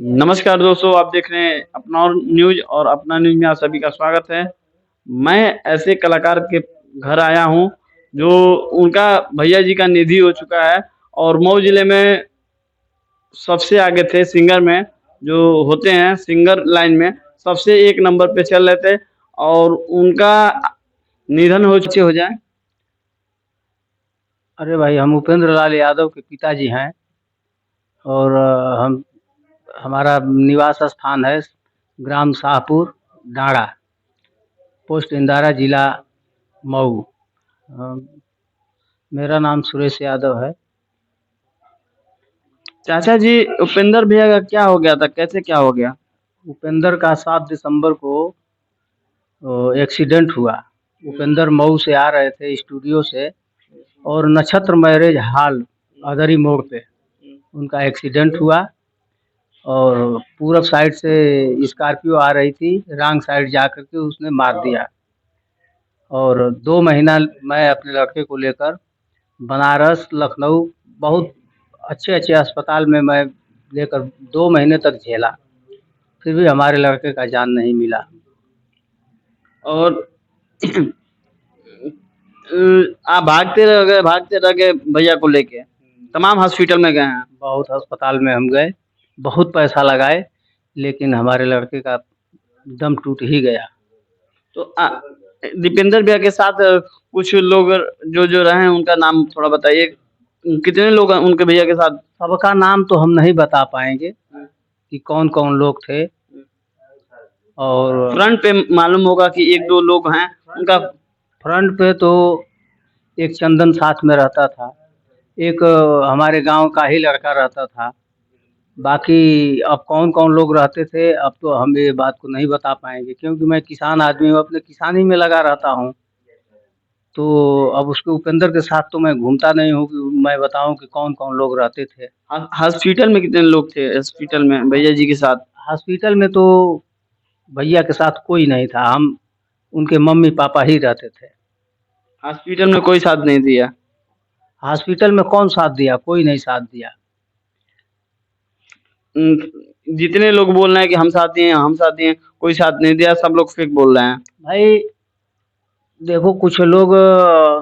नमस्कार दोस्तों, आप देख रहे हैं अपना और न्यूज़ और अपना न्यूज़ में आप सभी का स्वागत है। मैं ऐसे कलाकार के घर आया हूँ, जो उनका भैया जी का निधि हो चुका है और मऊ जिले में सबसे आगे थे सिंगर में, जो होते हैं सिंगर लाइन में, सबसे एक नंबर पे चल रहे थे और उनका निधन हो जाए। अरे भाई, हम उपेंद्र लाल यादव के पिताजी हैं और हमारा निवास स्थान है ग्राम शाहपुर डाँड़ा, पोस्ट इंदारा, जिला मऊ। अ, मेरा नाम सुरेश यादव है। चाचा जी, उपेंद्र भैया का क्या हो गया था? कैसे क्या हो गया? उपेंद्र का 7 दिसंबर को एक्सीडेंट हुआ। उपेंद्र मऊ से आ रहे थे स्टूडियो से और नक्षत्र मैरिज हॉल अदरी मोड़ पे उनका एक्सीडेंट हुआ और पूरब साइड से स्कॉर्पियो आ रही थी, रॉन्ग साइड जा कर के उसने मार दिया। और 2 महीना मैं अपने लड़के को लेकर बनारस, लखनऊ, बहुत अच्छे-अच्छे अस्पताल में मैं लेकर 2 महीने तक झेला, फिर भी हमारे लड़के का जान नहीं मिला। और आप भागते रह गए भैया को लेके, तमाम हॉस्पिटल में गए हैं। बहुत अस्पताल में हम गए, बहुत पैसा लगाए, लेकिन हमारे लड़के का दम टूट ही गया। तो दीपेंद्र भैया के साथ कुछ लोग जो रहे हैं, उनका नाम थोड़ा बताइए। कितने लोग हैं उनके भैया के साथ? सबका नाम तो हम नहीं बता पाएँगे कि कौन-कौन लोग थे। और फ्रंट पे मालूम होगा कि 1-2 लोग हैं उनका। फ्रंट पे तो एक चंदन साथ में रहता था, एक हमारे गाँव का ही लड़का रहता था। बाकी अब कौन-कौन लोग रहते थे, अब तो हम ये बात को नहीं बता पाएँगे, क्योंकि मैं किसान आदमी हूँ, अपने किसानी में लगा रहता हूँ। तो अब उसके उपेंद्र के साथ तो मैं घूमता नहीं हूँ कि मैं बताऊँ कि कौन-कौन लोग रहते थे। हॉस्पिटल में कितने लोग थे हॉस्पिटल में भैया जी के साथ? हॉस्पिटल में तो भैया के साथ कोई नहीं था, हम उनके मम्मी-पापा ही रहते थे। हॉस्पिटल में कोई साथ नहीं दिया? हॉस्पिटल में कौन साथ दिया? कोई नहीं साथ दिया। जितने लोग बोल रहे हैं कि हम साथी हैं, हम साथी हैं, कोई साथ नहीं दिया, सब लोग फेक बोल रहे हैं। भाई देखो, कुछ लोग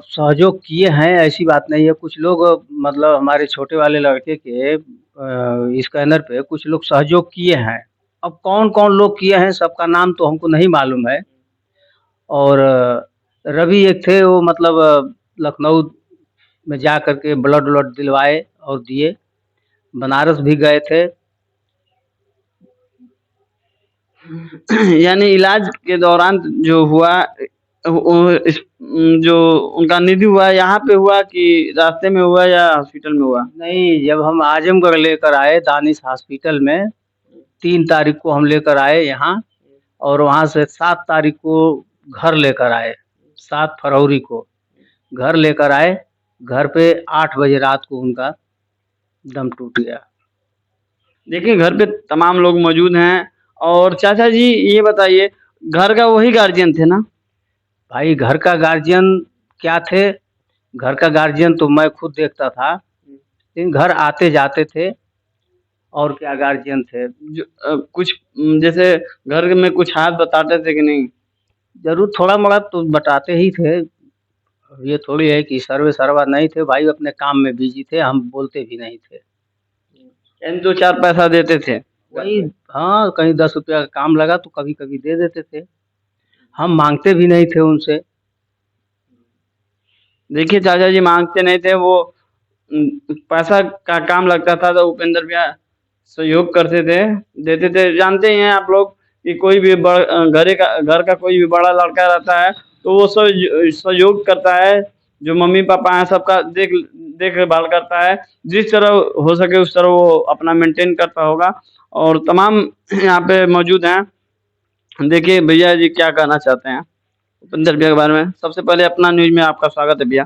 सहयोग किए हैं, ऐसी बात नहीं है। कुछ लोग मतलब हमारे छोटे वाले लड़के के स्कैनर पे कुछ लोग सहयोग किए हैं। अब कौन-कौन लोग किए हैं, सबका नाम तो हमको नहीं मालूम है। और रवि एक थे, वो मतलब लखनऊ में जा कर के ब्लड-व्लड दिलवाए और दिए। बनारस भी गए थे। यानी इलाज के दौरान जो हुआ, जो उनका निधि हुआ, यहाँ पे हुआ कि रास्ते में हुआ या हॉस्पिटल में हुआ? नहीं, जब हम आजमगढ़ लेकर आए दानिश हॉस्पिटल में, 3 तारीख को हम लेकर आए यहाँ और वहाँ से 7 तारीख को घर लेकर आए, 7 फरवरी को घर लेकर आए। घर पे 8 बजे रात को उनका दम टूट गया। देखिए, घर पे तमाम लोग मौजूद हैं और चाचा जी ये बताइए, घर का वही गार्जियन थे ना? भाई घर का गार्जियन क्या थे? घर का गार्जियन तो मैं खुद देखता था, लेकिन घर आते-जाते थे और क्या गार्जियन थे। कुछ जैसे घर में कुछ हाथ बटाते थे कि नहीं? ज़रूर थोड़ा-मोड़ा तो बटाते ही थे। ये थोड़ी है कि सर्वे-सर्वा नहीं थे भाई, अपने काम में बिज़ी थे, हम बोलते भी नहीं थे। यानी 2-4 पैसा देते थे? वही, हाँ, कहीं 10 रुपया का काम लगा तो कभी-कभी दे देते थे। हम माँगते भी नहीं थे उनसे। देखिए चाचा जी माँगते नहीं थे वो, पैसा का काम लगता था तो उपेंद्र भैया सहयोग करते थे, देते थे। जानते ही हैं आप लोग कि कोई भी घर का कोई भी बड़ा लड़का रहता है तो वो सहयोग करता है, जो मम्मी-पापा हैं सबका देखभाल करता है। जिस तरह हो सके उस तरह वो अपना मेंटेन करता होगा और तमाम यहाँ पे मौजूद हैं। देखिए भैया जी क्या कहना चाहते हैं उपेंद्र भैया के बारे में। सबसे पहले अपना न्यूज़ में आपका स्वागत है भैया।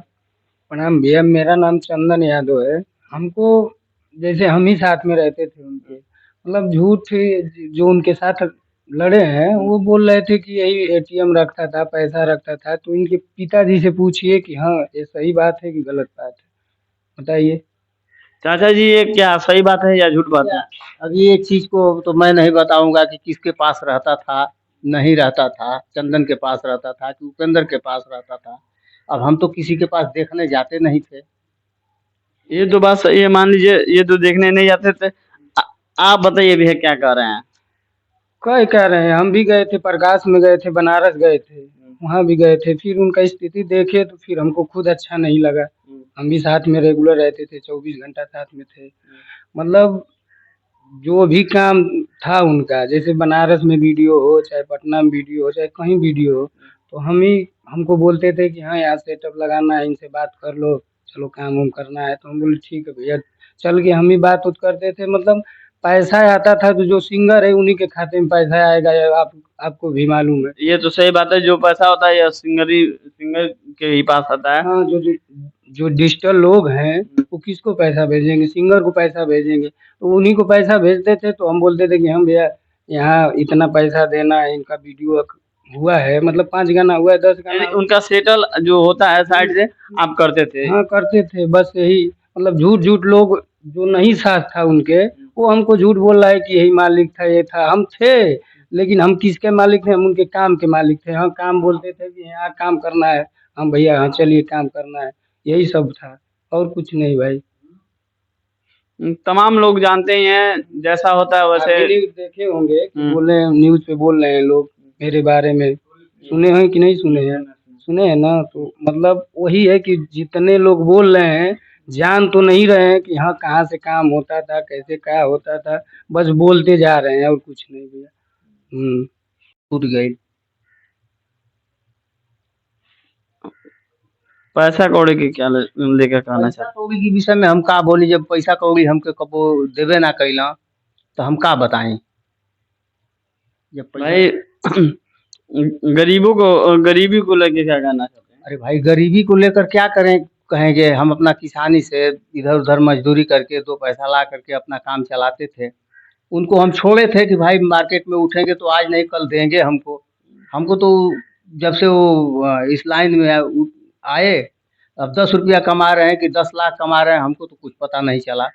प्रणाम भैया, मेरा नाम चंदन यादव है। हमको जैसे हम ही साथ में रहते थे उनके, मतलब झूठ जो उनके साथ लड़े हैं, वो बोल रहे थे कि यही एटीएम रखता था, पैसा रखता था। तो इनके पिताजी से पूछिए कि हाँ, ये सही बात है कि गलत बात है? बताइए। चाचा जी ये क्या सही बात है या झूठ बात है? अब ये चीज को तो मैं नहीं बताऊंगा कि किसके पास रहता था, नहीं रहता था, चंदन के पास रहता था कि उपेंद्र के पास रहता था। अब हम तो किसी के पास देखने जाते नहीं थे। ये तो बात सही है, मान लीजिए ये तो देखने नहीं जाते थे। आ, आप बताइए भैया क्या कह रहे हैं? कई कह रहे हैं, हम भी गए थे, प्रकाश में गए थे, बनारस गए थे, वहाँ भी गए थे। फिर उनका स्थिति देखे तो फिर हमको खुद अच्छा नहीं लगा। हम भी साथ में रेगुलर रहते थे, 24 घंटा साथ में थे। मतलब जो भी काम था उनका, जैसे बनारस में वीडियो हो, चाहे पटना में वीडियो हो, चाहे कहीं वीडियो हो, तो हमको बोलते थे कि हाँ यहाँ सेटअप लगाना है, इनसे बात कर लो, चलो काम वाम करना है। तो हम बोले ठीक है भैया, चल के हम ही बात उत करते थे। मतलब पैसा आता था तो जो सिंगर है उन्हीं के खाते में पैसा आएगा, ये आपको भी मालूम है। ये तो सही बात है, जो पैसा होता है या सिंगर के ही पास आता है। हाँ, जो डिजिटल लोग हैं वो किसको पैसा भेजेंगे? सिंगर को पैसा भेजेंगे। तो उन्हीं को पैसा भेजते थे। तो हम बोलते थे कि हम भैया यहाँ इतना पैसा देना है, इनका वीडियो हुआ है, मतलब 5 गाना हुआ है, 10 गाना यानी हुआ उनका सेटल जो होता है साइड से आप करते थे। है। हाँ करते थे, बस यही। मतलब झूठ झूठ लोग जो नहीं साथ था उनके, वो हमको झूठ बोल रहा है कि यही मालिक था, ये था। हम थे, लेकिन हम किसके मालिक थे? हम उनके काम के मालिक थे। हाँ काम बोलते थे कि यहाँ काम करना है, हम भैया हाँ चलिए काम करना है, यही सब था, और कुछ नहीं भाई। तमाम लोग जानते ही हैं, जैसा होता है आप वैसे। भी न्यूज देखे होंगे कि बोले, न्यूज पे बोल रहे हैं लोग मेरे बारे में, सुने हैं कि नहीं सुने हैं? सुने हैं ना। तो मतलब वही है कि जितने लोग बोल रहे हैं, जान तो नहीं रहे हैं कि हाँ कहाँ से काम होता था, कैसे क्या होता था, बस बोलते जा रहे हैं और कुछ नहीं भैया। टूट गई। पैसा कौड़ी की क्या लेकर कहना पैसा चाहते कौड़ी के विषय में हम का बोली, जब पैसा कौड़ी हमके कबो देबे ना कैला तो हम का बताएं। जब हैं? पैसा, भाई गरीबी को लेके क्या कहना चाहते हैं? अरे भाई गरीबी को लेकर क्या करें, कहेंगे हम अपना किसानी से इधर उधर मजदूरी करके 2 पैसा ला करके अपना काम चलाते थे। उनको हम छोड़े थे कि भाई मार्केट में उठेंगे तो आज नहीं कल देंगे हमको। हमको तो जब से वो इस लाइन में आए, अब 10 रुपया कमा रहे हैं कि 10 लाख कमा रहे हैं, हमको तो कुछ पता नहीं चला।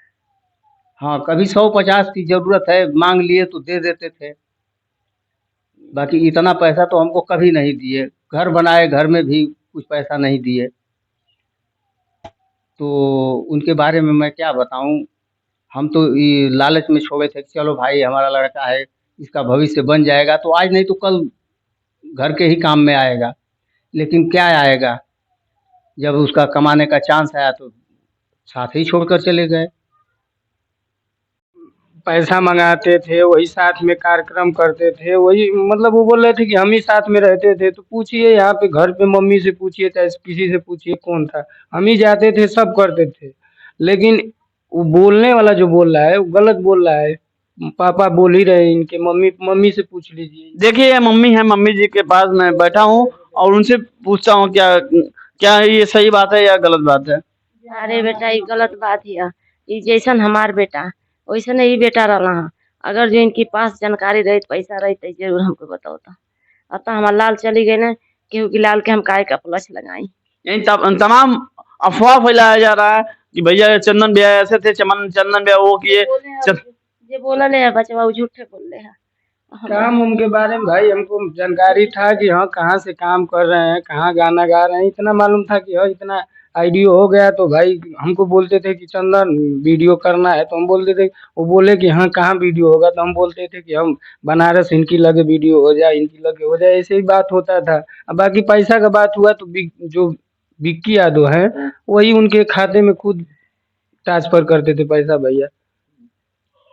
हाँ कभी 100-50 की जरूरत है, मांग लिए तो दे देते थे, बाकी इतना पैसा तो हमको कभी नहीं दिए। घर बनाए, घर में भी कुछ पैसा नहीं दिए। तो उनके बारे में मैं क्या बताऊं। हम तो ये लालच में छोड़े थे कि चलो भाई हमारा लड़का है, इसका भविष्य बन जाएगा तो आज नहीं तो कल घर के ही काम में आएगा। लेकिन क्या आएगा, जब उसका कमाने का चांस आया तो साथ ही छोड़कर चले गए। पैसा मंगाते थे, वही साथ में कार्यक्रम करते थे, वही मतलब वो बोल रहे थे कि हम ही साथ में रहते थे। तो पूछिए यहाँ पे घर पे मम्मी से पूछिए, चाहे किसी से पूछिए कौन था, हम ही जाते थे, सब करते थे। लेकिन वो बोलने वाला जो बोल रहा है वो गलत बोल रहा है। पापा बोल ही रहे हैं, इनके मम्मी मम्मी से पूछ लीजिए। देखिए ये मम्मी है, मम्मी जी के पास मैं बैठा हूँ और उनसे पूछता हूँ क्या क्या ये सही बात है या गलत बात है? अरे बेटा ये गलत बात हिया। ई जैसन हमार बेटा वैसन ही बेटा रहा। अगर जो इनके पास जानकारी रही, पैसा रही तो जरूर हमको बताओता। अब तो हमार लाल चली गई ना, केहू की लाल के हम काहे का प्लस लगाई। यानी तमाम अफवाह फैलाया जा रहा है कि भैया चंदन भैया ऐसे थे, चंदन भैया वो किए। जे बोला ले बचवा वो झूठे बोल रहे हैं। काम उनके बारे में भाई हमको जानकारी था कि हाँ कहाँ से काम कर रहे हैं, कहाँ गाना गा रहे हैं, इतना मालूम था कि हाँ इतना आईडिया हो गया। तो भाई हमको बोलते थे कि चंदन वीडियो करना है, तो हम बोलते थे, वो बोले कि हाँ कहाँ वीडियो होगा, तो हम बोलते थे कि हम बनारस इनकी लगे वीडियो हो जाए, इनकी लगे हो जाए, ऐसे ही बात होता था। अब बाकी पैसा का बात हुआ तो जो विक्की यादव है वही उनके खाते में खुद ट्रांसफर करते थे पैसा भैया।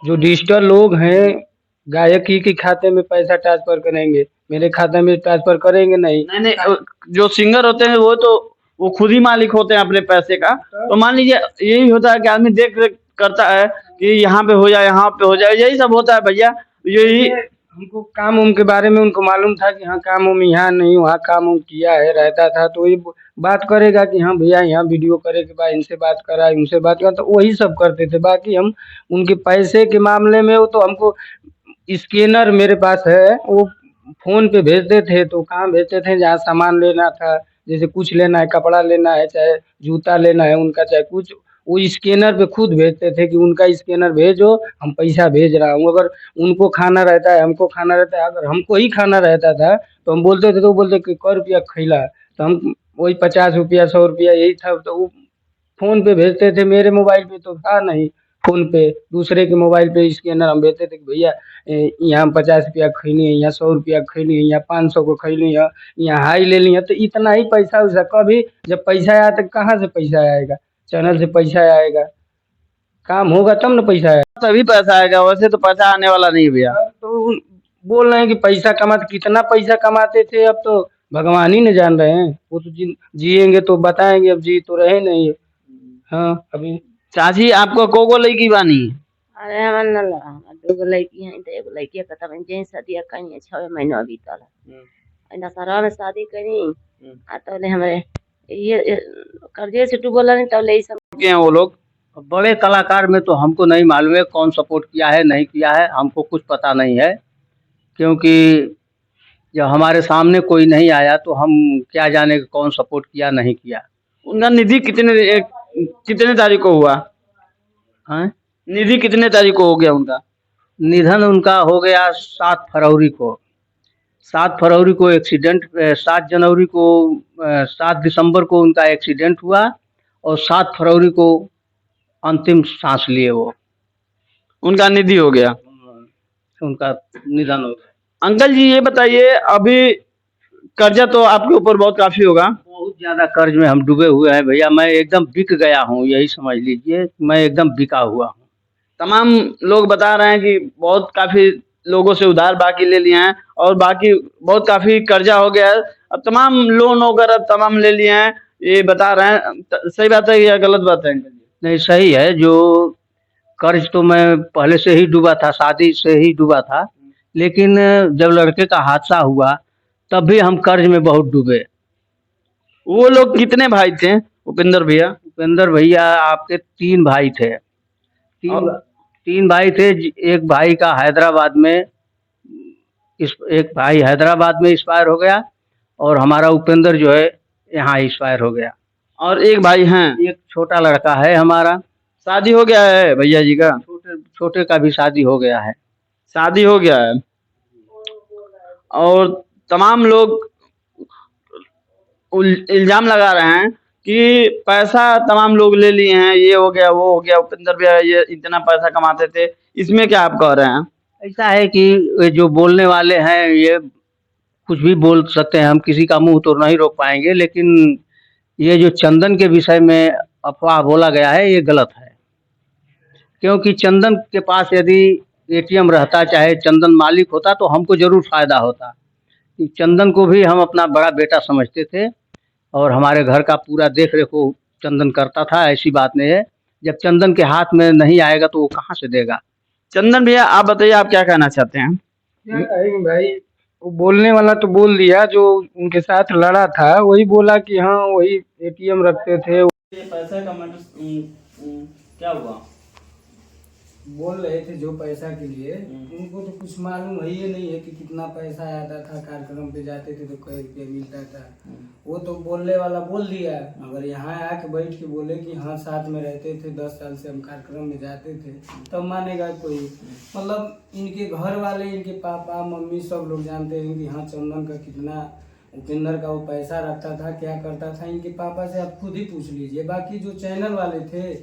जो डिजिटल लोग हैं, गायक ही के खाते में पैसा ट्रांसफर करेंगे, मेरे खाते में ट्रांसफर करेंगे नहीं। नहीं नहीं, जो सिंगर होते हैं वो तो वो खुद ही मालिक होते हैं अपने पैसे का। तो मान लीजिए यही होता है कि आदमी देख रेख करता है कि यहाँ पे हो जाए, यहाँ पे हो जाए, यही सब होता है भैया। यही हमको काम उम के बारे में उनको मालूम था कि हाँ काम उम यहाँ नहीं, वहाँ काम उम किया है, रहता था। तो वही बात करेगा कि हाँ भैया यहाँ वीडियो करे के बाद इनसे बात करा, उनसे बात करा, तो वही सब करते थे। बाकी हम उनके पैसे के मामले में, वो तो हमको स्कैनर मेरे पास है, वो फोन पे भेजते थे। तो कहाँ भेजते थे, जहाँ सामान लेना था, जैसे कुछ लेना है, कपड़ा लेना है, चाहे जूता लेना है उनका, चाहे कुछ, वो स्कैनर पे खुद भेजते थे कि उनका स्कैनर भेजो, हम पैसा भेज रहा हूँ। अगर उनको खाना रहता है, हमको खाना रहता है, अगर हमको ही खाना रहता था तो हम बोलते थे तो वो बोलते कि 1 रुपया खैला, तो हम वही 50 रुपया 100 रुपया यही था, तो वो फोन पे भेजते थे। मेरे मोबाइल पे तो था नहीं फोन पे, दूसरे के मोबाइल पे स्कैनर हम भेजते थे कि भैया यहाँ 50 रुपया खैली है, यहाँ 100 रुपया खैली है, यहाँ 500 को खैली है, यहाँ हाई ले ली है, तो इतना ही पैसा उसा कभी जब पैसा आया तो कहाँ से पैसा आएगा, चैनल से पैसा आएगा, काम होगा तब ना पैसा आएगा। तभी पैसा आएगा, वैसे तो पैसा आने वाला नहीं है भैया। अब तो बोल रहे हैं कि पैसा कमाते, कितना पैसा कमाते थे अब तो भगवान ही न जान रहे हैं। वो तो जिएंगे तो बताएंगे, अब जी तो रहे नहीं। हाँ अभी चाची आपको को लड़की बानी? अरे हमार न लगा, हमार 2 गो लड़की हैं, तो एगो लड़की के तब जैसे शादी करी 6 महीना बीतल है, दशहरा में शादी करी आ तो हमारे ये कर्जे से डूबल नहीं, तब ले सब के हैं वो लोग? बड़े कलाकार में तो हमको नहीं मालूम है कौन सपोर्ट किया है नहीं किया है, हमको कुछ पता नहीं है, क्योंकि जब हमारे सामने कोई नहीं आया तो हम क्या जाने कि कौन सपोर्ट किया नहीं किया। उनका निधि कितने तारीख को हुआ? हाँ, निधि कितने तारीख को हो गया उनका? निधन उनका हो गया 7 फरवरी को। 7 फरवरी को एक्सीडेंट, 7 जनवरी को 7 दिसंबर को उनका एक्सीडेंट हुआ और 7 फरवरी को अंतिम सांस लिए वो, उनका निधि हो गया, उनका निधन हो गया। अंकल जी ये बताइए, अभी कर्जा तो आपके ऊपर बहुत काफी होगा? बहुत ज्यादा कर्ज में हम डूबे हुए हैं भैया, मैं एकदम बिक गया हूँ, यही समझ लीजिए, मैं एकदम बिका हुआ हूँ। तमाम लोग बता रहे हैं कि बहुत काफी लोगों से उधार बाकी ले लिए हैं और बाकी बहुत काफी कर्जा हो गया है, अब तमाम लोन वगैरह तमाम ले लिए हैं, ये बता रहे हैं। सही बात है या गलत बात है अंकल जी? नहीं सही है, जो कर्ज तो मैं पहले से ही डूबा था, शादी से ही डूबा था, लेकिन जब लड़के का हादसा हुआ तब भी हम कर्ज में बहुत डूबे। वो लोग कितने भाई थे उपेंद्र भैया? उपेंद्र भैया आपके 3 भाई थे, तीन भाई थे। एक भाई का हैदराबाद में एक भाई हैदराबाद में एक्सपायर हो गया और हमारा उपेंद्र जो है यहाँ एक्सपायर हो गया। और एक भाई हैं? एक छोटा लड़का है हमारा, शादी हो गया है भैया जी का? छोटे का भी शादी हो गया है। शादी हो गया है। और तमाम लोग इल्जाम लगा रहे हैं कि पैसा तमाम लोग ले लिए हैं, ये हो गया वो हो गया, उपेंद्र भैया ये इतना पैसा कमाते थे, इसमें क्या आप कह रहे हैं? ऐसा है कि ये जो बोलने वाले हैं ये कुछ भी बोल सकते हैं, हम किसी का मुंह तो नहीं रोक पाएंगे, लेकिन ये जो चंदन के विषय में अफवाह बोला गया है ये गलत है, क्योंकि चंदन के पास यदि एटीएम रहता, चाहे चंदन मालिक होता, तो हमको जरूर फायदा होता। कि चंदन को भी हम अपना बड़ा बेटा समझते थे और हमारे घर का पूरा देख रेख को चंदन करता था, ऐसी बात नहीं है। जब चंदन के हाथ में नहीं आएगा तो वो कहाँ से देगा। चंदन भैया आप बताइए, आप क्या कहना चाहते हैं? क्या कहेंगे भाई, वो बोलने वाला तो बोल दिया, जो उनके साथ लड़ा था वही बोला कि हाँ वही एटीएम रखते थे। ये पैसा का मैटर क्या हुआ? बोल रहे थे जो पैसा के लिए, उनको तो कुछ मालूम है ही नहीं है कि कितना पैसा आता था, कार्यक्रम पे जाते थे तो कई रुपया मिलता था। वो तो बोलने वाला बोल दिया, अगर यहाँ आके बैठ के बोले कि हाँ साथ में रहते थे, 10 साल से हम कार्यक्रम में जाते थे, तब मानेगा कोई। मतलब इनके घर वाले, इनके पापा मम्मी सब लोग जानते हैं कि हाँ चंदन का कितना, उपेंद्र का वो पैसा रखता था, क्या करता था। इनके पापा से आप खुद ही पूछ लीजिए। बाकी जो चैनल वाले थे,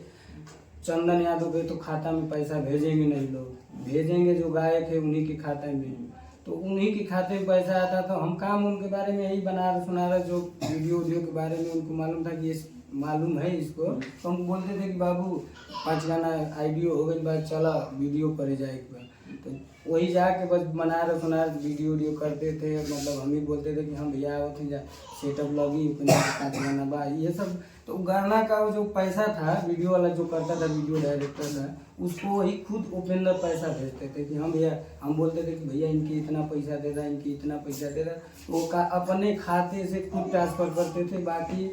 चंदन यादव के तो खाता में पैसा भेजेंगे नहीं, लोग भेजेंगे जो गायक है उन्हीं के खाते में, तो उन्हीं के खाते में पैसा आता था। हम काम उनके बारे में यही बना रहे सुना रहे, जो वीडियो के बारे में उनको मालूम था कि ये मालूम है इसको, तो हम बोलते थे कि बाबू 5 गाना आइडियो हो गई, बात चला वीडियो करे जाए एक बार, तो वही जाके बस बना रहे सुना रहे वीडियो करते थे। मतलब हम ही बोलते थे कि हम भैया होते जा सेटअप लगी 5 गाना बा ये सब। तो गाना का जो पैसा था, वीडियो वाला जो करता था, वीडियो डायरेक्टर था, उसको ही खुद उपेंद्र पैसा भेजते थे कि हम भैया, हम बोलते थे कि भैया इनकी इतना पैसा दे रहा, इनकी इतना पैसा दे रहा, तो वो अपने खाते से खुद ट्रांसफर करते थे। बाकी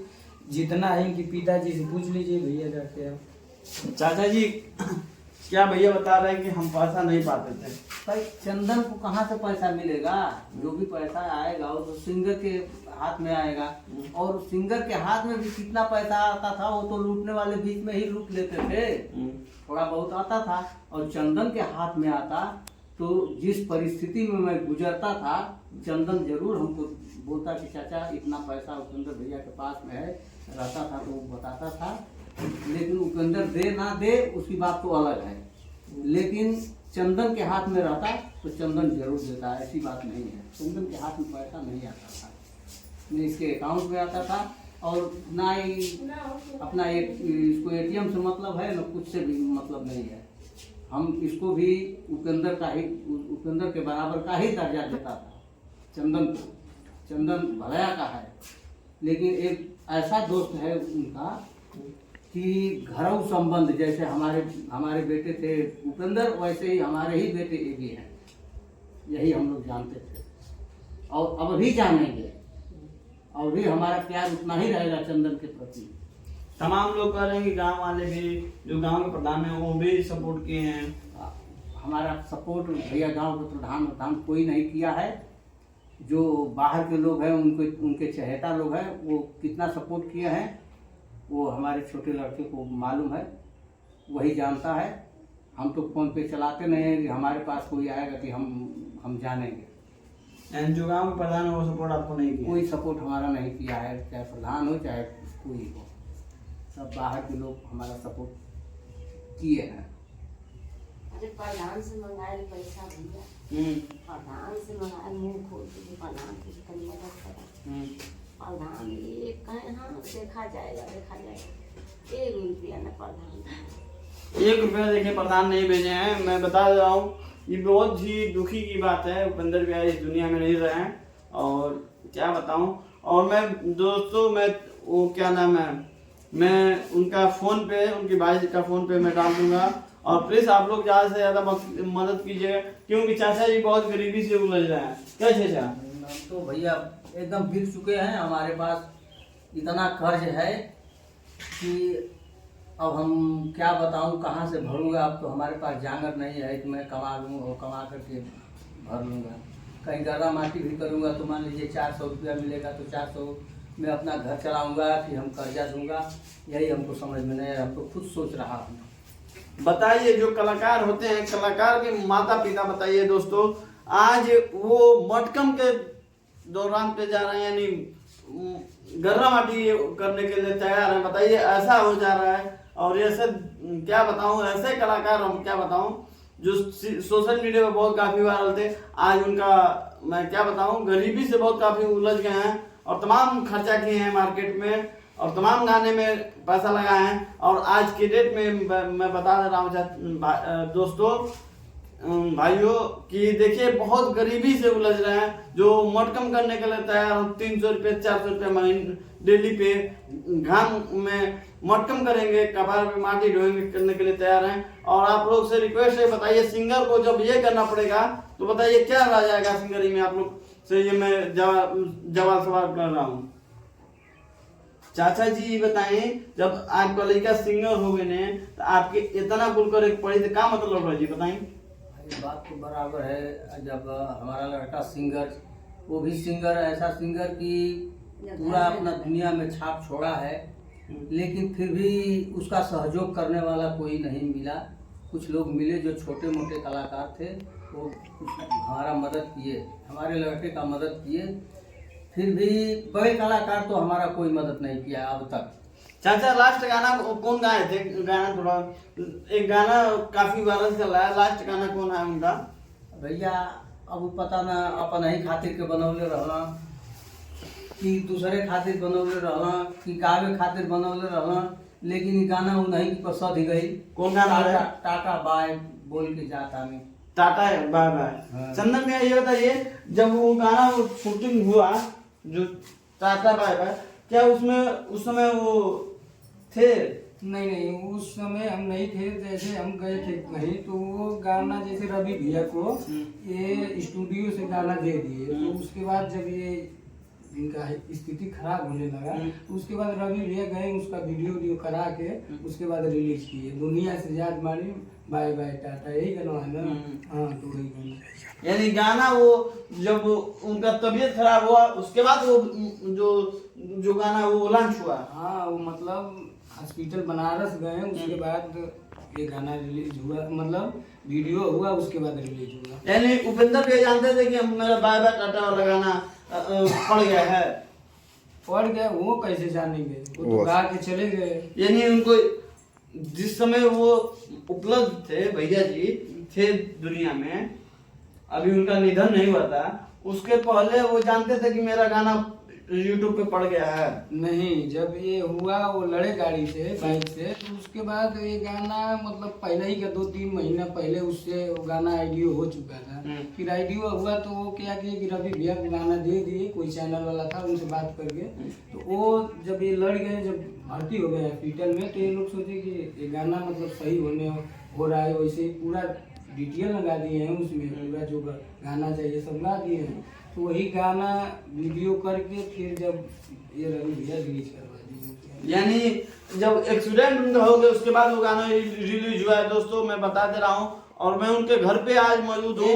जितना है इनके पिताजी से पूछ लीजिए भैया जाके आप। चाचा जी क्या भैया बता रहे हैं कि हम पैसा नहीं पाते थे। भाई चंदन को कहाँ से पैसा मिलेगा? जो भी पैसा आएगा वो तो सिंगर के हाथ में आएगा, और सिंगर के हाथ में भी कितना पैसा आता था वो तो लूटने वाले बीच में ही लूट लेते थे, थोड़ा बहुत आता था। और चंदन के हाथ में आता तो जिस परिस्थिति में मैं गुजरता था, चंदन जरूर हमको बोलता कि चाचा इतना पैसा उपेंद्र भैया के पास में है, रहता था तो वो बताता था। लेकिन उपेंद्र दे ना दे उसकी बात तो अलग है, लेकिन चंदन के हाथ में रहता तो चंदन जरूर देता, ऐसी बात नहीं है। चंदन के हाथ में पैसा नहीं आता था, न इसके अकाउंट में आता था, और ना ही अपना इसको एटीएम से मतलब है, न कुछ से भी मतलब नहीं है। हम इसको भी उपेंद्र के बराबर का ही दर्जा देता था चंदन को। चंदन भलया का है, लेकिन एक ऐसा दोस्त है उनका कि घरऊ संबंध, जैसे हमारे बेटे थे उपेंद्र, वैसे ही हमारे ही बेटे ये भी हैं, यही हम लोग जानते थे और अब भी जानेंगे, और भी हमारा प्यार उतना ही रहेगा चंदन के प्रति। तमाम लोग कह रहे हैं कि गांव वाले भी, जो गांव के प्रधान हैं वो भी सपोर्ट किए हैं। हमारा सपोर्ट भैया गांव के प्रधान कोई नहीं किया है। जो बाहर के लोग हैं उनके चहेता लोग हैं, वो कितना सपोर्ट किए हैं वो हमारे छोटे लड़के को मालूम है, वही जानता है। हम तो फोन पे चलाते नहीं हैं कि हमारे पास कोई आएगा कि हम जानेंगे। जो गांव के प्रधान है वो सपोर्ट आपको नहीं किया? कोई सपोर्ट हमारा नहीं किया है, चाहे प्रधान हो चाहे कोई हो, सब बाहर के लोग हमारा सपोर्ट किए हैं। अरे प्रधान से मंगाए पैसा भैया, प्रधान से मंगाए मुंह खोल के प्रधान की कहीं मदद करा। प्रधान ये कहे हाँ देखा जाएगा 1 रुपया न प्रधान 1 रुपया देखिए प्रधान नहीं भेजे हैं। मैं बता रहा हूँ, ये बहुत ही दुखी की बात है। उपेंद्र भैया इस दुनिया में नहीं रहे हैं, और क्या बताऊँ। और मैं दोस्तों, मैं वो क्या नाम है, मैं उनका फ़ोन पे, उनकी भाई का फ़ोन पे मैं डाल दूंगा, और प्लीज़ आप लोग ज़्यादा से ज़्यादा मदद कीजिएगा, क्योंकि चाचा जी बहुत गरीबी से उलझ रहे हैं। क्या चाचा? तो भैया एकदम बिक चुके हैं, हमारे पास इतना कर्ज है कि अब हम क्या बताऊं, कहाँ से भरूंगा। अब तो हमारे पास जांगर नहीं है कि मैं कमा लूँ और कमा करके भर लूँगा। कहीं गर्रा माटी भी करूँगा तो मान लीजिए 400 रुपया मिलेगा, तो 400 में अपना घर चलाऊँगा कि हम कर्जा दूँगा, यही हमको समझ में नहीं है। हम तो खुद सोच रहा हूँ। बताइए, जो कलाकार होते हैं, कलाकार के माता पिता, बताइए दोस्तों, आज वो मटकम के दौरान पे जा रहे हैं, यानी गर्रा माटी करने के लिए तैयार हैं। बताइए, ऐसा हो जा रहा है। और ऐसे क्या बताऊं, ऐसे कलाकार हम क्या बताऊं जो सोशल मीडिया पे बहुत काफी वायरल थे, आज उनका मैं क्या बताऊं, गरीबी से बहुत काफी उलझ गए हैं, और तमाम खर्चा किए हैं मार्केट में, और तमाम गाने में पैसा लगाए हैं। और आज के डेट में मैं बता दे रहा हूँ दोस्तों, भाइयों, कि देखिए बहुत गरीबी से उलझ रहे हैं। जो मटकम करने के लिए तैयार हो, 300 रुपये 400 रुपये महीने डेली पे घाम में मटकम करेंगे, कपार पे माटी ढोएंगे, करने के लिए तैयार हैं। और आप लोग से रिक्वेस्ट है, बताइए सिंगर को जब ये करना पड़ेगा तो बताइए क्या रह जाएगा सिंगरी में। आप लोग से ये मैं जवाब सवाल कर रहा हूँ। चाचा जी बताएं, जब आपका लड़का सिंगर हो गए ने तो आपके इतना कुल करे पड़ी तो क्या मतलब है जी, बताएं। बात तो बराबर है। जब हमारा लड़का सिंगर, वो भी सिंगर, ऐसा सिंगर कि पूरा अपना दुनिया में छाप छोड़ा है, लेकिन फिर भी उसका सहयोग करने वाला कोई नहीं मिला। कुछ लोग मिले जो छोटे मोटे कलाकार थे, वो हमारा मदद किए, हमारे लड़के का मदद किए। फिर भी बड़े कलाकार तो हमारा कोई मदद नहीं किया अब तक। चाचा, लास्ट गाना कौन गाए थे? गाना थोड़ा, एक गाना काफी वायरल चल रहा है, लास्ट गाना कौन है उनका? भैया अब पता ना, अपन ही खातिर के बनौले रहना कि दूसरे खातिर बनौले रहना कि कावे खातिर बनौले रहना, लेकिन ये गाना वो नहीं की पसंद ही गई। कौन गाना है? टाटा बाय बोल के जाता में, टाटा बाय बाय। चंदन भैया ये बताइए, जब वो गाना शूटिंग हुआ जो टाटा बाय बाय, क्या उसमें उस समय वो थे? नहीं, उस समय हम नहीं थे। जैसे हम गए थे कहीं तो वो गाना, जैसे रवि भैया को ये स्टूडियो से गाना दे दिए, तो उसके बाद जब ये इनका स्थिति खराब होने लगा। तो उसके बाद रवि भैया गए, उसका वीडियो करा के उसके बाद रिलीज किए, दुनिया से याद मारी बाय बाय टाटा, यही गाना है ना। हाँ तो वही गाना, यानी गाना वो जब उनका तबीयत खराब हुआ उसके बाद वो जो गाना वो लॉन्च हुआ। हाँ वो मतलब हॉस्पिटल बनारस गए, उसके बाद ये गाना रिलीज हुआ, मतलब वीडियो हुआ उसके बाद रिलीज हुआ। यानी उपेंद्र भैया जानते थे कि मेरा बाय बाय टाटा वाला गाना पड़ गया है? पड़ गया, वो कैसे जानेंगे, वो तो गा के चले गए। यानी उनको जिस समय वो उपलब्ध थे, भैया जी थे दुनिया में, अभी उनका निधन नहीं हुआ था, उसके पहले वो जानते थे कि मेरा गाना यूट्यूब पे पड़ गया है? नहीं, जब ये हुआ वो लड़े गाड़ी से, बाइक से, तो उसके बाद ये गाना मतलब पहले ही का 2-3 महीना पहले उससे वो गाना आईडियो हो चुका था। फिर आईडियो हुआ तो वो क्या किए कि रवि भैया को गाना दे दिए, कोई चैनल वाला था उनसे बात करके। तो वो जब ये लड़ गए, जब भर्ती हो गए हॉस्पिटल में, तो ये लोग सोचे कि ये गाना मतलब सही हो रहा है, वैसे ही पूरा डिटेल लगा दिए हैं उसमें, पूरा जो गाना चाहिए सब गा दिए हैं। तो वही गाना वीडियो करके फिर जब ये रवि भैया रिलीज करवा दिए। यानी जब एक्सीडेंट उनका हो गया उसके बाद वो गाना रिलीज हुआ है। दोस्तों मैं बता दे रहा हूँ, और मैं उनके घर पे आज मौजूद हूँ।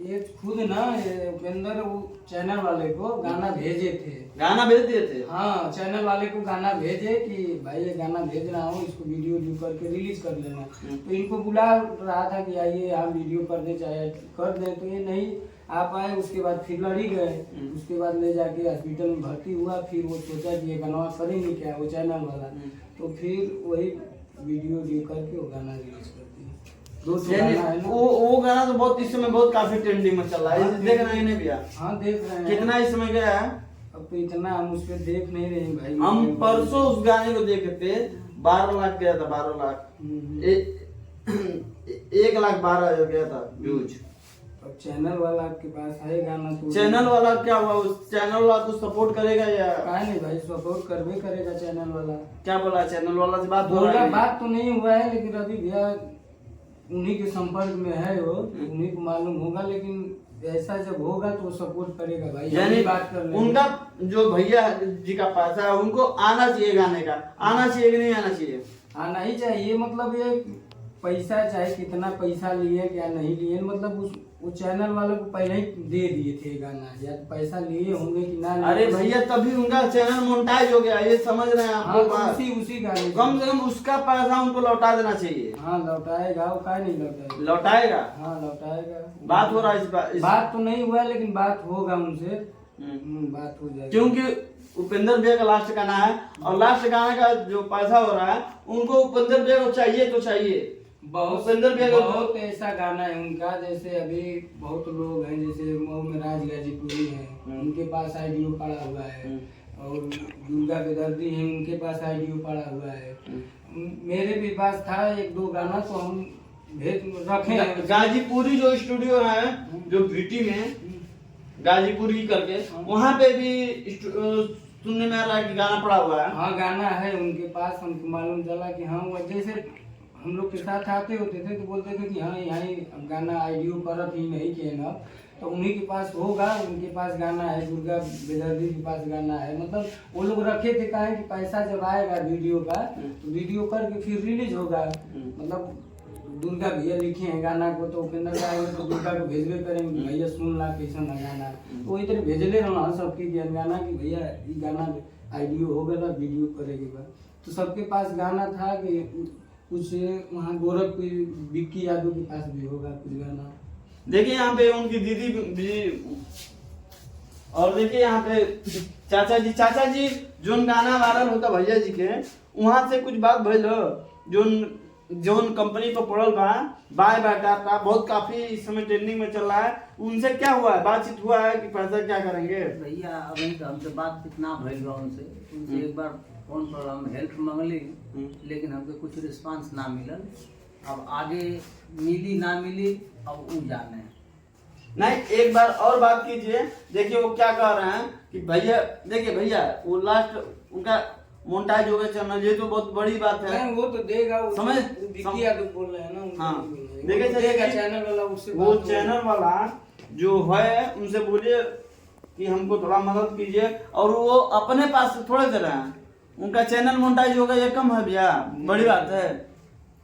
ये खुद ना उपेंद्र वो चैनल वाले को गाना भेजे थे, गाना भेज दिए थे? हाँ चैनल वाले को गाना भेजे कि भाई ये गाना भेज रहा हूँ, इसको वीडियो करके रिलीज कर लेना। तो इनको बुला रहा था कि आइए हम वीडियो करने चाहे कर दें, तो ये नहीं आ पाए। उसके बाद फिर लड़ी गए, उसके बाद ले जाके हॉस्पिटल में भर्ती हुआ। फिर वो सोचा कि ये गाना करेंगे क्या, वो चैनल वाला, तो फिर वही वीडियो करके वो गाना रिलीज कर दिया। वो गाना तो बहुत इस समय बहुत काफी ट्रेंडिंग में चल रहा है, देख रहे हैं भैया? हाँ देख रहे हैं। कितना इस समय गया है? अब तो इतना हम उस पर देख नहीं रहे हैं भाई। हम परसों उस गाने को देखे थे, 12 लाख गया था, 12 लाख 1,12,000 गया था व्यूज। अब चैनल वाला आपके पास है गाना, तो चैनल वाला क्या हुआ? उस चैनल वाला तो सपोर्ट करेगा या क्या? नहीं भाई, सपोर्ट करबे करेगा चैनल वाला। क्या बोला चैनल वाला से बात हो बोला? रहा है? बात तो नहीं हुआ है, लेकिन रवि भैया उन्हीं के संपर्क में है, वो उन्हीं को मालूम होगा। लेकिन ऐसा जब होगा तो सपोर्ट करेगा भाई, यानी बात कर लेंगे। उनका जो भैया जी का पैसा है उनको आना चाहिए, गाने का आना चाहिए कि नहीं आना चाहिए? आना ही चाहिए। मतलब ये पैसा चाहे कितना पैसा लिए क्या नहीं लिए, मतलब वो चैनल वालों को पहले ही दे दिए थे गाना, या तो पैसा लिए होंगे कि ना। अरे भैया तभी उनका चैनल मोनेटाइज हो गया, ये समझ रहे हैं आप लोग? हाँ, उसी गाने कम से कम उसका पैसा उनको लौटा देना चाहिए। हाँ लौटाएगा, वो का नहीं लौटाएगा? लौटाएगा? हाँ लौटाएगा। बात हो रहा है इस बात तो नहीं हुआ, लेकिन बात होगा उनसे, बात हो जाएगी। क्योंकि उपेंद्र भैया का लास्ट गाना है, और लास्ट गाने का जो पैसा हो रहा है उनको उपेंद्र भैया को चाहिए तो चाहिए। बहुत ऐसा गाना है उनका, जैसे अभी बहुत लोग हैं, जैसे मऊ में राज गाजीपुरी हैं, उनके पास आईडियो पड़ा हुआ है, और दुर्गा बेदर्दी हैं, उनके पास आईडियो पड़ा हुआ है। मेरे भी पास था 1-2 गाना, तो हम भेज रखे। गाजीपुरी जो स्टूडियो है, जो VT में गाजीपुरी करके, वहाँ पे भी सुनने में आ रहा है कि गाना पड़ा हुआ है। हाँ गाना है उनके पास, हमको मालूम चला कि हाँ, जैसे हम लोग के साथ आते होते थे तो बोलते थे कि हाँ यहाँ अब गाना आईडियो करत ही नहीं किए ना, तो उन्हीं के पास होगा, उनके पास गाना है, दुर्गा बेदर्दी के पास गाना है। मतलब वो लोग रखे थे, कहा कि पैसा जब आएगा वीडियो का तो वीडियो करके फिर रिलीज होगा। मतलब दुर्गा भैया लिखे हैं गाना को, तो उपेंद्र आएंगे तो दुर्गा को भेजबे करेंगे, भैया सुन ला कैसा ना गाना, तो वही तरह भेजले रहना सबके ज्ञान गाना कि भैया ये गाना आईडियो हो गया वीडियो करेगी बा। तो सबके पास गाना था कि कुछ वहाँ गोरखपुर विक्की यादव के पास भी होगा कुछ गाना। देखिए यहाँ पे उनकी दीदी भी, और देखिए यहाँ पे चाचा जी जो गाना वायरल होता भैया जी के, वहाँ से कुछ बात भइल जो कंपनी पर पड़ल बा बाय बाय टाटा, बहुत काफी इस समय ट्रेंडिंग में चल रहा है, उनसे क्या हुआ है? बातचीत हुआ है कि पैसा क्या करेंगे? भैया अभी तो हमसे बात कितना भइल बा उनसे एक बार फोन पर हम हेल्प मांगली, लेकिन हमको कुछ रिस्पांस ना मिलल। अब आगे मिली ना मिली अब वो जाने। नहीं, एक बार और बात कीजिए। देखिए वो क्या कह रहे हैं कि भैया, देखिए भैया वो लास्ट उनका मोनेटाइज हो गया चैनल, ये तो बहुत बड़ी बात है। नहीं, वो तो देगा, वो समझ विक्की यादव बोल रहे हैं ना। हाँ देखिए चैनल वाला, उससे वो चैनल वाला जो है उनसे बोलिए कि हमको थोड़ा मदद कीजिए, और वो अपने पास से थोड़े दे रहे हैं। उनका चैनल मोनेटाइज हो गया, ये कम है भैया, बड़ी बात है।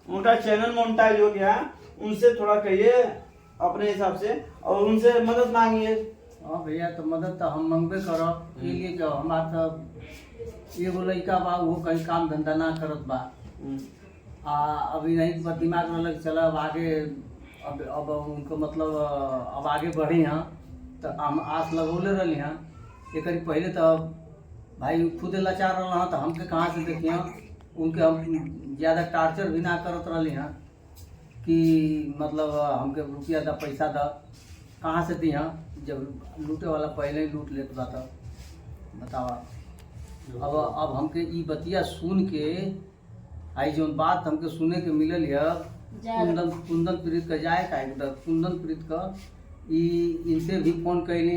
उनका चैनल मोनेटाइज हो गया, उनसे थोड़ा कहिए अपने हिसाब से, और उनसे मदद मांगिए। हाँ भैया, तो मदद तो हम मंगबे करब। के लिए कि हमार तो एगो लड़का बा, वो कहीं काम धंधा ना करत बा, अभी नहीं पर दिमाग में लग चला अब आगे, अब उनको मतलब अब आगे बढ़ी हैं, तो हम आस लगौले रही हैं। एक पहले तो भाई खुद लाचार रहा, तो हमके कहाँ से देखिए, उनके हम ज़्यादा टार्चर भी ना करत रही हैं कि मतलब हमके रुपया दा पैसा दा, कहाँ से दी हैं, जब लूटे वाला पहले ही लूट लेत बा। तो बतावा अब हमके ई बतिया सुन के आई जो बात हमके सुने के मिलल है, कुंदन प्रीत का जाए का कुंदन प्रीत का इनसे भी फोन कैली,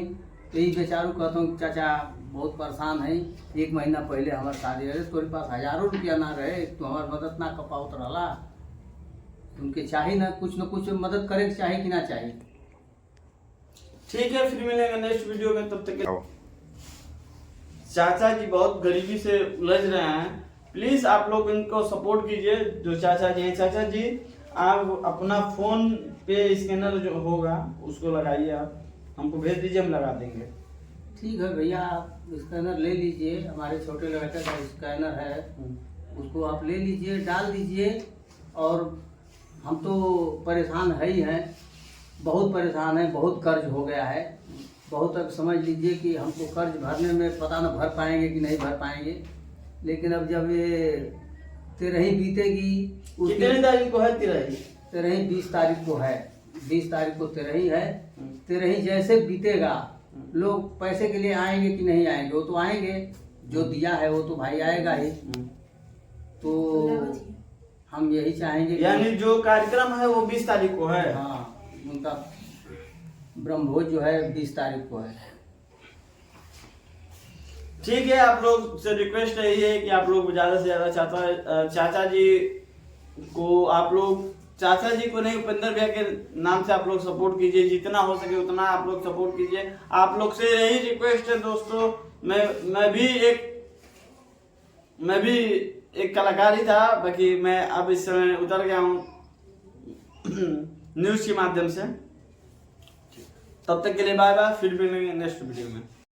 यही बेचारू कहता हूँ चाचा बहुत परेशान है, 1 महीना पहले हमारे शादी रहे, तोरे पास हजारों रुपया ना रहे, तो हमार मदद ना कर पाओ रहा। उनके चाहिए ना कुछ मदद करे के चाहिए कि ना चाहिए। ठीक है, फिर मिलेंगे नेक्स्ट वीडियो में, तब तक चाचा जी बहुत गरीबी से उलझ रहे हैं, प्लीज आप लोग इनको सपोर्ट कीजिए। जो चाचा जी हैं, चाचा जी आप अपना फोन पे स्कैनर जो होगा उसको लगाइए, आप हमको भेज दीजिए, हम लगा देंगे। ठीक है भैया, आप स्कैनर ले लीजिए, हमारे छोटे लड़के का स्कैनर है, उसको आप ले लीजिए, डाल दीजिए। और हम तो परेशान है ही हैं, बहुत परेशान है, बहुत कर्ज हो गया है, बहुत। अब समझ लीजिए कि हमको कर्ज भरने में पता न भर पाएंगे कि नहीं भर पाएंगे, लेकिन अब जब ये 13 बीतेगी, कितनी तारीख को है? 13 20 तारीख को है, 20 तारीख को 13 है। 13 जैसे बीतेगा, लोग पैसे के लिए आएंगे कि नहीं आएंगे? वो तो आएंगे, जो दिया है वो तो भाई आएगा ही। तो हम यही चाहेंगे, यानी जो कार्यक्रम है वो 20 तारीख को है। हाँ, उनका ब्रह्मभोज जो है 20 तारीख को है। ठीक है, आप लोग से रिक्वेस्ट यही है कि आप लोग ज्यादा से ज्यादा चाचा जी को, आप लोग चाचा जी को नहीं, उपेंद्र भैया के नाम से आप लोग सपोर्ट कीजिए, जितना हो सके उतना आप लोग सपोर्ट कीजिए। आप लोग से यही रिक्वेस्ट है दोस्तों। मैं भी एक कलाकार ही था, बाकी मैं अब इस समय उतर गया हूँ न्यूज के माध्यम से। तब तक के लिए बाय बाय, फिर मिलेंगे नेक्स्ट वीडियो में।